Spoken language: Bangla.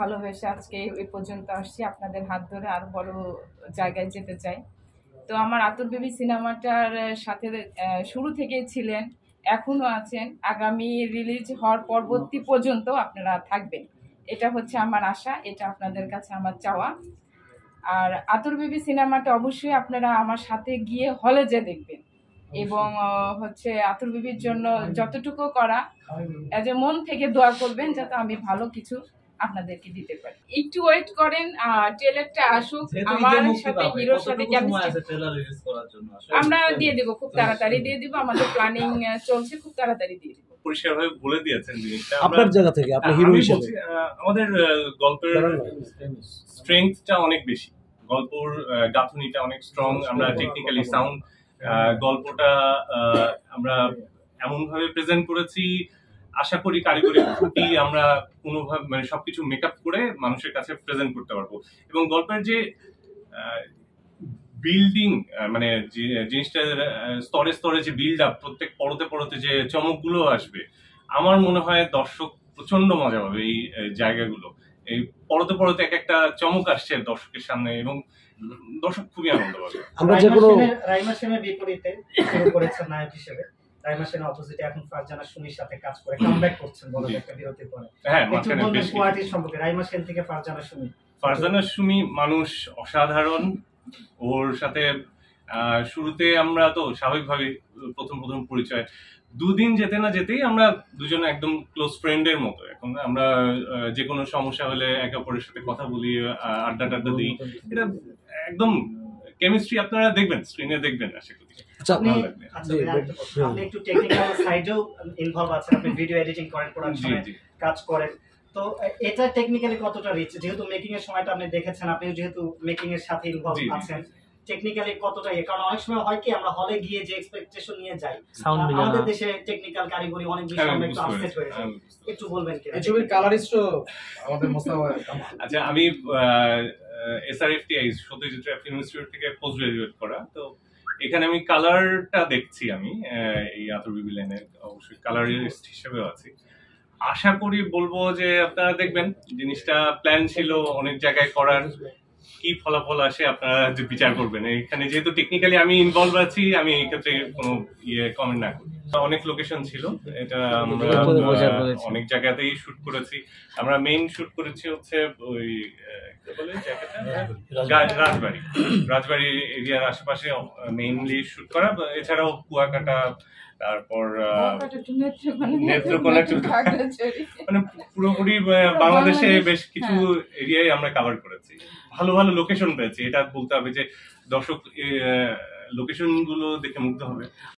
ভালোবেসে আজকে এই পর্যন্ত আসছি, আপনাদের হাত ধরে আরো বড় জায়গায় যেতে চাই। তো আমার আতর বেবি সিনেমাটার সাথে শুরু থেকেই ছিলেন, এখনো আছেন, আগামী রিলিজ হওয়ার পরবর্তী পর্যন্ত আপনারা থাকবেন, এটা হচ্ছে আমার আশা, এটা আপনাদের কাছে আমার চাওয়া। আর আতর বেবি সিনেমাটা অবশ্যই আপনারা আমার সাথে গিয়ে হলে যে দেখবেন, এবং হচ্ছে আতর বেবির জন্য যতটুকু করা এজ এ মন থেকে দোয়া করবেন যাতে আমি ভালো কিছু আপনাদেরকে দিতে পারি। একটু ওয়েট করেন, ট্রেলারটা আসুক, আমার সাথে হিরোর সাথে আমরা দিয়ে দেব, খুব তাড়াতাড়ি দিয়ে দিব, আমাদের প্ল্যানিং চলছে, খুব তাড়াতাড়ি দিয়ে দিব। পরিষ্কারভাবে বলে দিয়েছেন জিনিসটা আপনার জায়গা থেকে, আপনি হিরো হিসেবে। আমাদের গল্পের স্ট্রেংথটা অনেক বেশি, গল্পের গাঁথনিটা অনেক স্ট্রং, আমরা টেকনিক্যালি সাউন্ড, গল্পটা আমরা এমন ভাবে প্রেজেন্ট করেছি, আশা করি কারিগরি ত্রুটি আমরা কোনোভাবে মানে সবকিছু মেকআপ করে মানুষের কাছে প্রেজেন্ট করতে পারবো। এবং গল্পের যে বিল্ডিং মানে জিনিসটা স্তরে স্তরে যে বিল্ড আপ, প্রত্যেক পরতে পরতে যে চমকগুলো আসবে, আমার মনে হয় দর্শক প্রচন্ড মজা পাবে এই জায়গাগুলো। এই পরতে পরতে এক একটা চমক আসছে দর্শকের সামনে এবং দর্শক খুবই আনন্দ পাবে। আমরা যেগুলো রাইমা সেনের বিপরীতে শুরু করেছেন নায়ক হিসেবে, রাইমা সেনের অপোজিটে এখন ফারজানা সুমির সাথে কাজ করে কামব্যাক করছেন বলা যায় একটা বিরতির পরে। হ্যাঁ, মাঝখানে বেশ কোয়ালিটি সম্পর্কে রাইমা সেন থেকে ফারজানা সুমি। ফারজানা সুমি মানুষ অসাধারণ, ওর সাথে শুরুতে আমরা তো স্বাভাবিকভাবে প্রথম পরিচয়, দুদিন যেতে না যেতেই আমরা দুজনে একদম ক্লোজ ফ্রেন্ডের মতো। এখন আমরা যে কোনো সমস্যা হলে একে অপরের সাথে কথা বলি, আড্ডা দিই, এটা একদম কেমিস্ট্রি আপনারা দেখবেন, স্ক্রিনে দেখবেন, আশা করি আপনি একটু টেকনিক্যাল সাইডেও ইনভলভ আছেন, আপনি ভিডিও এডিটিং করেন, প্রোডাকশনে কাজ করেন, তো এটা টেকনিক্যালি কতটা রিচ? যেহেতু মেকিং এর সময়টা আপনি দেখেছেন, আপনি যেহেতু মেকিং এর সাথে ইনভলভ আছেন, টেকনিক্যালি কতটা? কারণ অনেক সময় হয় কি আমরা হলে গিয়ে যে এক্সপেকটেশন নিয়ে যাই, আমাদের দেশে টেকনিক্যাল কারিগরি অনেক বেশি আমরা একটু আপসেট হয়ে যাই, একটু বলবেন কি? এই ছবির কালারিস্ট আমাদের মোস্তাফা। আচ্ছা, আমি SRFTI Satyajit Ray film institute থেকে পোস্ট গ্রাজুয়েট করা, তো এখানে আমি কালারটা দেখছি, আমি এই আতর বেবি লাইনে অবশ্যই কালারিস্ট হিসেবেও আছি। আশা করি বলবো যে আপনারা দেখবেন, জিনিসটা প্ল্যান ছিল অনেক জায়গায় করার, কি ফলাফল আসে আপনারা যে বিচার করবেন। এখানে যেহেতু টেকনিক্যালি আমি ইনভলভ আছি, আমি এই ক্ষেত্রে কোনো কমেন্ট না করি। অনেক লোকেশন ছিল, এটা আমরা অনেক জায়গাতেই শুট করেছি। আমরা মেইন শুট করেছি হচ্ছে ওই রাজবাড়ি এরিয়ার আশেপাশে মেইনলি শুট করা, এছাড়াও কুয়াকাটা, তারপর নেত্রকোনা, মানে পুরোপুরি বাংলাদেশে বেশ কিছু এরিয়ায় আমরা কভার করেছি। ভালো ভালো লোকেশন পেয়েছি, এটা বলতে হবে যে দর্শক লোকেশন গুলো দেখে মুগ্ধ হবে।